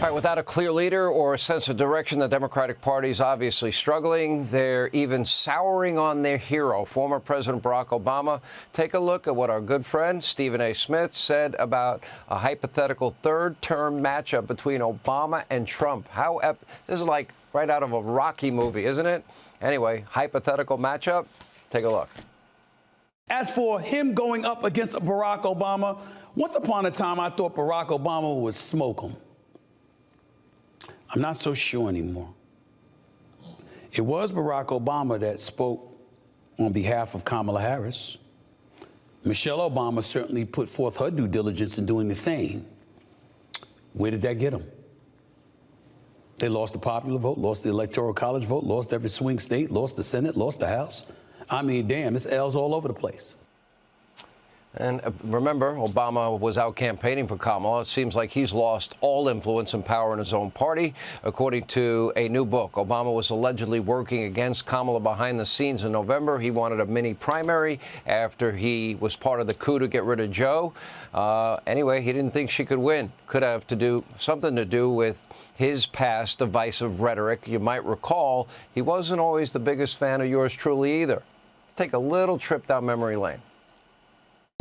All right, without a clear leader or a sense of direction, the Democratic Party is obviously struggling. They're even souring on their hero, former President Barack Obama. Take a look at what our good friend Stephen A. Smith said about a hypothetical third-term matchup between Obama and Trump. This is like right out of a Rocky movie, isn't it? Anyway, hypothetical matchup. Take a look. As for him going up against Barack Obama, once upon a time I thought Barack Obama would smoke him. I'm not so sure anymore. It was Barack Obama that spoke on behalf of Kamala Harris. Michelle Obama certainly put forth her due diligence in doing the same. Where did that get them? They lost the popular vote, lost the Electoral College vote, lost every swing state, lost the Senate, lost the House. I mean, damn, it's L's all over the place. And remember, Obama was out campaigning for Kamala. It seems like he's lost all influence and power in his own party. According to a new book, Obama was allegedly working against Kamala behind the scenes in November. He wanted a mini primary after he was part of the coup to get rid of Joe. Anyway, he didn't think she could win. Could have something to do with his past divisive rhetoric. You might recall he wasn't always the biggest fan of yours truly either. Let's take a little trip down memory lane.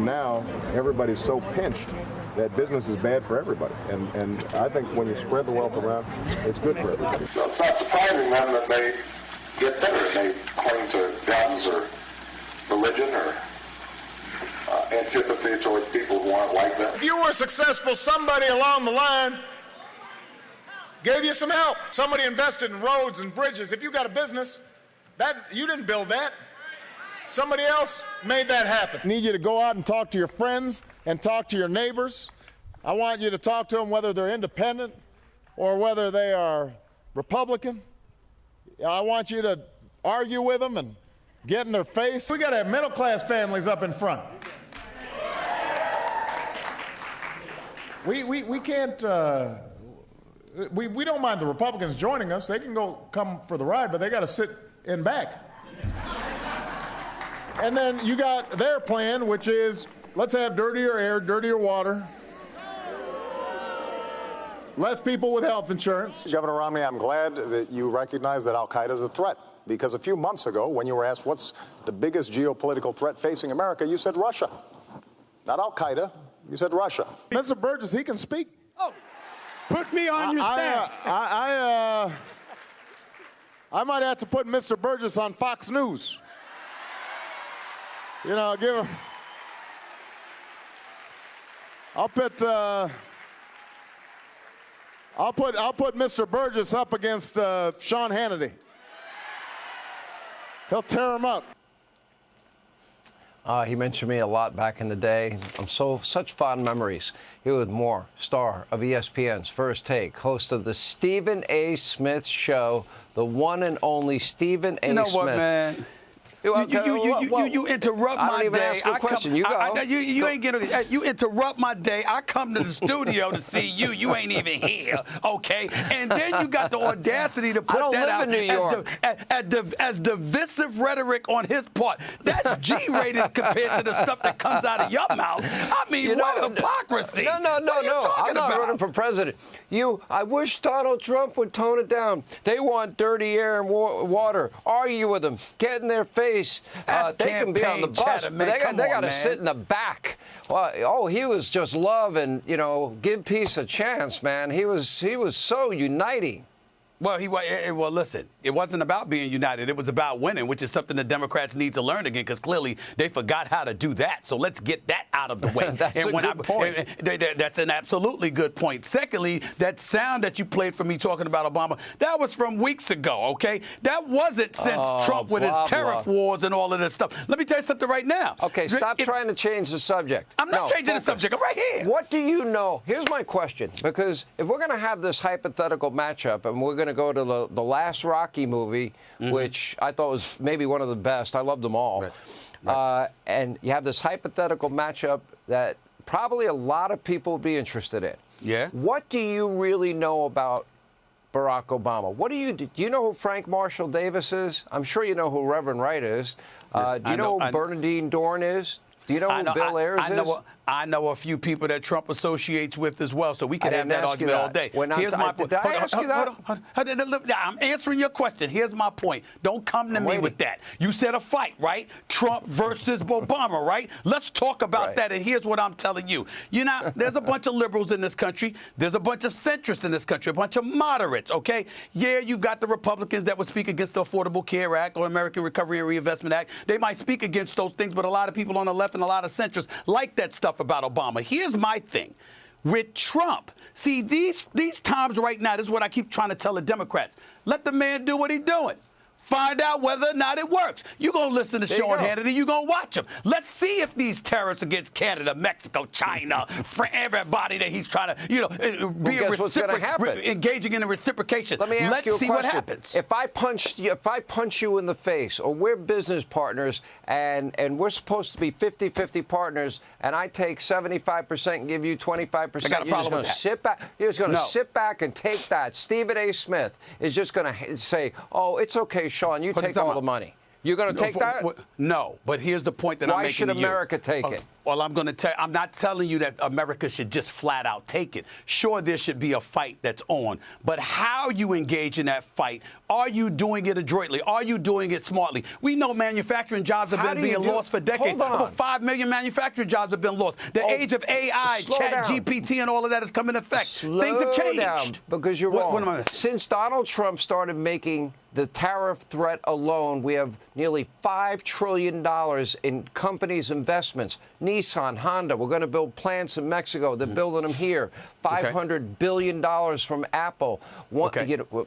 Now, everybody's so pinched that business is bad for everybody. And I think when you spread the wealth around, it's good for everybody. So it's not surprising then that they get better and they cling to guns or religion or antipathy towards people who aren't like them. If you were successful, somebody along the line gave you some help. Somebody invested in roads and bridges. If you got a business, you didn't build that. Somebody else made that happen. I need you to go out and talk to your friends and talk to your neighbors. I want you to talk to them whether they're independent or whether they are Republican. I want you to argue with them and get in their face. We got to have middle-class families up in front. We can't, we don't mind the Republicans joining us. They can come for the ride, but they got to sit in back. And then you got their plan, which is let's have dirtier air, dirtier water, less people with health insurance. Governor Romney, I'm glad that you recognize that al-Qaeda is a threat, because a few months ago, when you were asked what's the biggest geopolitical threat facing America, you said Russia. Not al-Qaeda, you said Russia. Mr. Burgess, he can speak. Oh, put me on your stand. I might have to put Mr. Burgess on Fox News. You know, give him. I'll put Mr. Burgess up against Sean Hannity. He'll tear him up. He mentioned me a lot back in the day. Such fond memories. Here with more, star of ESPN's First Take, host of the Stephen A. Smith Show, the one and only Stephen A. Smith. You know what, man? You interrupt my day. I don't even ask a question. You go. You ain't getting. You interrupt my day. I come to the studio to see you. You ain't even here, okay? And then you got the audacity to put that out in New York. as divisive rhetoric on his part. That's G-rated compared to the stuff that comes out of your mouth. I mean, what hypocrisy? No. I'm not running for president. I wish Donald Trump would tone it down. They want dirty air and water. Argue with them. Get in their face. They can be on the bus, but they got to sit in the back. Well, he was just love and, give peace a chance, man. He was so uniting. Well, listen, it wasn't about being united. It was about winning, which is something the Democrats need to learn again, because clearly they forgot how to do that. So let's get that out of the way. That's a good point. That's an absolutely good point. Secondly, that sound that you played for me talking about Obama, that was from weeks ago, okay? That wasn't since Trump with his tariff wars and all of this stuff. Let me tell you something right now. Okay, stop trying to change the subject. I'm not changing the subject. I'm right here. What do you know? Here's my question, because if we're going to have this hypothetical matchup and we're going to go to the last Rocky movie, which I thought was maybe one of the best. I loved them all. Right. And you have this hypothetical matchup that probably a lot of people would be interested in. Yeah. What do you really know about Barack Obama? Do you know who Frank Marshall Davis is? I'm sure you know who Reverend Wright is. Yes, do you know who Bernadine Dorn is? Do you know who Bill Ayers is? I know a few people that Trump associates with as well, so we could have that argument all day. Here's my point. Did I ask you that? I'm answering your question. Here's my point. Don't come to me with that. You said a fight, right? Trump versus Obama, right? Let's talk about that, and here's what I'm telling you. You know, there's a bunch of liberals in this country. There's a bunch of centrists in this country, a bunch of moderates, okay? Yeah, you got the Republicans that would speak against the Affordable Care Act or American Recovery and Reinvestment Act. They might speak against those things, but a lot of people on the left and a lot of centrists like that stuff about Obama. Here's my thing. With Trump, see, these times right now, this is what I keep trying to tell the Democrats. Let the man do what he's doing. Find out whether or not it works. You're going to listen to Sean Hannity. You're going to watch him. Let's see if these tariffs against Canada, Mexico, China, for everybody that he's trying to, be engaging in a reciprocation. Let me ask you a question. Let's see what happens. If I punch you in the face, or we're business partners, and we're supposed to be 50-50 partners, and I take 75% and give you 25%, I got a problem with that. Sit back. You're just going to sit back and take that. Stephen A. Smith is just going to say, "Oh, it's okay, Sean, you take all the money." You're going to take that? No, but here's the point that I'm making. Why should America take it? Well, I'm not telling you that America should just flat out take it. Sure, there should be a fight that's on, but how you engage in that fight, are you doing it adroitly? Are you doing it smartly? We know manufacturing jobs have been being lost for decades. Over 5 million manufacturing jobs have been lost. The age of AI, Chat GPT, and all of that has come in effect. Things have changed. Down, because you're wrong. What am I missing? Since Donald Trump started making the tariff threat alone, we have nearly $5 trillion in companies' investments. Nissan, Honda, we're going to build plants in Mexico. They're building them here. $500 billion from Apple.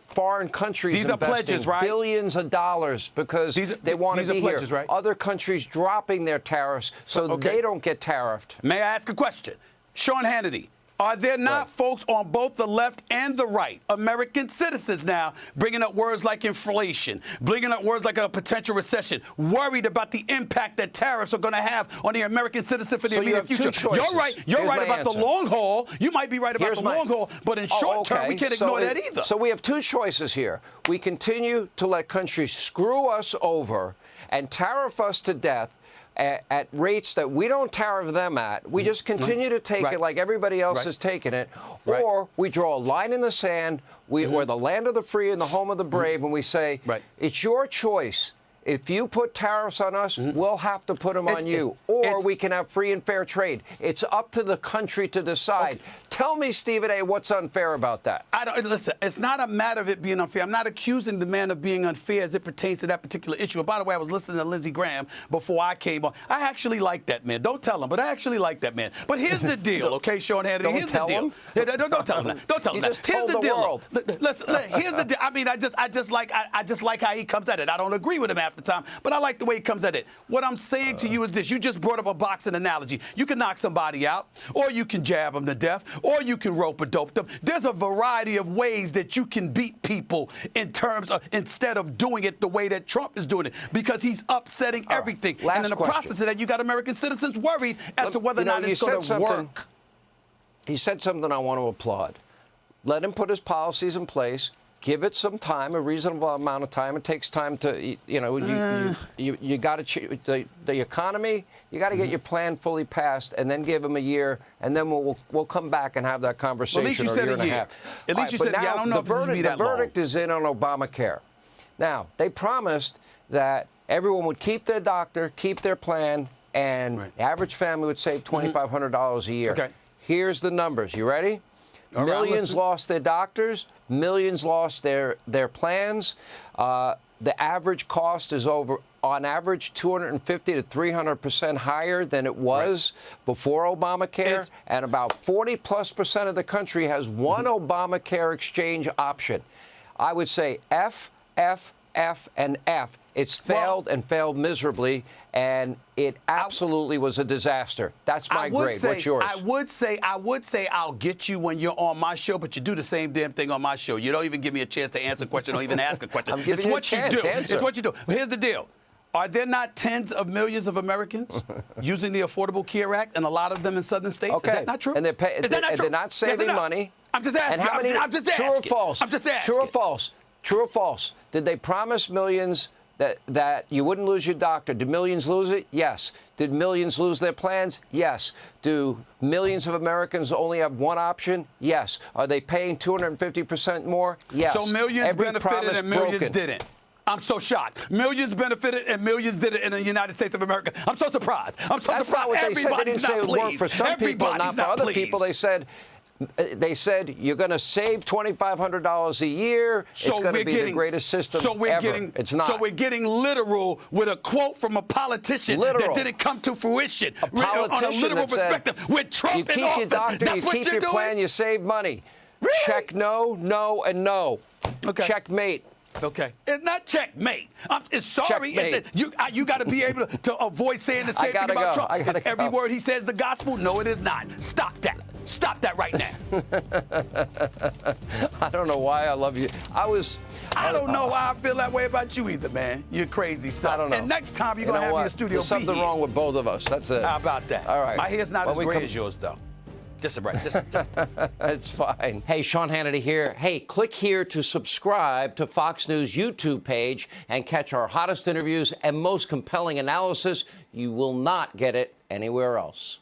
Foreign countries These are investing pledges, right? billions of dollars because they want to be pledges, here. Right? Other countries dropping their tariffs so they don't get tariffed. May I ask a question? Sean Hannity, are there not folks on both the left and the right, American citizens now, bringing up words like inflation, bringing up words like a potential recession, worried about the impact that tariffs are going to have on the American citizen for the immediate future? You're right. You're right about the long haul. You might be right about the long haul, but in short term, we can't ignore that either. So we have two choices here. We continue to let countries screw us over and tariff us to death at rates that we don't tariff them at. We just continue to take it like everybody else is taking it. Or we draw a line in the sand. We're the land of the free and the home of the brave, and we say, it's your choice. If you put tariffs on us, we'll have to put them on you. Or we can have free and fair trade. It's up to the country to decide. Tell me, Stephen A., what's unfair about that? Listen, it's not a matter of it being unfair. I'm not accusing the man of being unfair as it pertains to that particular issue. And by the way, I was listening to Lindsey Graham before I came on. I actually like that man. Don't tell him, but I actually like that man. But here's the deal, okay, Sean Hannity? Here's the deal. Don't tell him that. Don't tell him that. Here's the deal. Here's the deal. I mean, I just like how he comes at it. I don't agree with him half the time, but I like the way he comes at it. What I'm saying to you is this. You just brought up a boxing analogy. You can knock somebody out, or you can jab them to death, or you can rope or dope them. There's a variety of ways that you can beat people in terms of, instead of doing it the way that Trump is doing it, because he's upsetting everything. And in the process of that, you got American citizens worried as to whether or not it's going to work. He said something I want to applaud. Let him put his policies in place. Give it some time, a reasonable amount of time. It takes time to, you got to the economy. You got to get your plan fully passed, and then give him a year, and then we'll come back and have that conversation. Well, at least you said a year. At least you said, I don't know if this will be that long. The verdict is in on Obamacare. Now, they promised that everyone would keep their doctor, keep their plan, and the average family would save $2,500 a year. Okay. Here's the numbers. You ready? Millions lost their doctors. Millions lost their plans. The average cost is on average, 250 to 300% higher than it was before Obamacare. And about 40+% of the country has one Obamacare exchange option. I would say F, F, F, and F. It's failed and failed miserably, and it absolutely was a disaster. That's my grade. What's yours? I would say I'll get you when you're on my show, but you do the same damn thing on my show. You don't even give me a chance to answer a question or even ask a question. I'm giving you a chance. It's what you do. But here's the deal. Are there not tens of millions of Americans using the Affordable Care Act, and a lot of them in southern states? Okay. Is that not true? And they're not saving money. I'm just asking. And how many, I'm just asking. True or false? I'm just asking. True or false? True or false? Did they promise millions that you wouldn't lose your doctor. Did millions lose it? Yes. Did millions lose their plans? Yes. Do millions of Americans only have one option? Yes. Are they paying 250% more? Yes. So millions benefited and millions didn't. I'm so shocked. Millions benefited and millions did it in the United States of America. I'm so surprised. I'm so That's surprised. not what they said. They didn't say it would work for some people, not for other people. They said you're going to save $2,500 a year. So it's going to be the greatest system ever. It's not. So we're getting literal with a quote from a politician that didn't come to fruition. A politician on a literal that said, perspective. With Trump you keep in office, your doctor, that's you what keep you're your doing? plan, you save money. Really? Check no, no, and no. Okay. Checkmate. Okay. It's not checkmate. Sorry. Checkmate. You got to be able to avoid saying the same thing about Trump. Is every word he says the gospel? No, it is not. Stop that. Stop that right now. I don't know why I love you. I don't know why I feel that way about you either, man. You're crazy, son. I don't know. And next time you're going to have me in the studio. There's something wrong with both of us. That's it. How about that? All right. My hair's not as gray as yours, though. Just right. It's fine. Hey, Sean Hannity here. Hey, click here to subscribe to Fox News YouTube page and catch our hottest interviews and most compelling analysis. You will not get it anywhere else.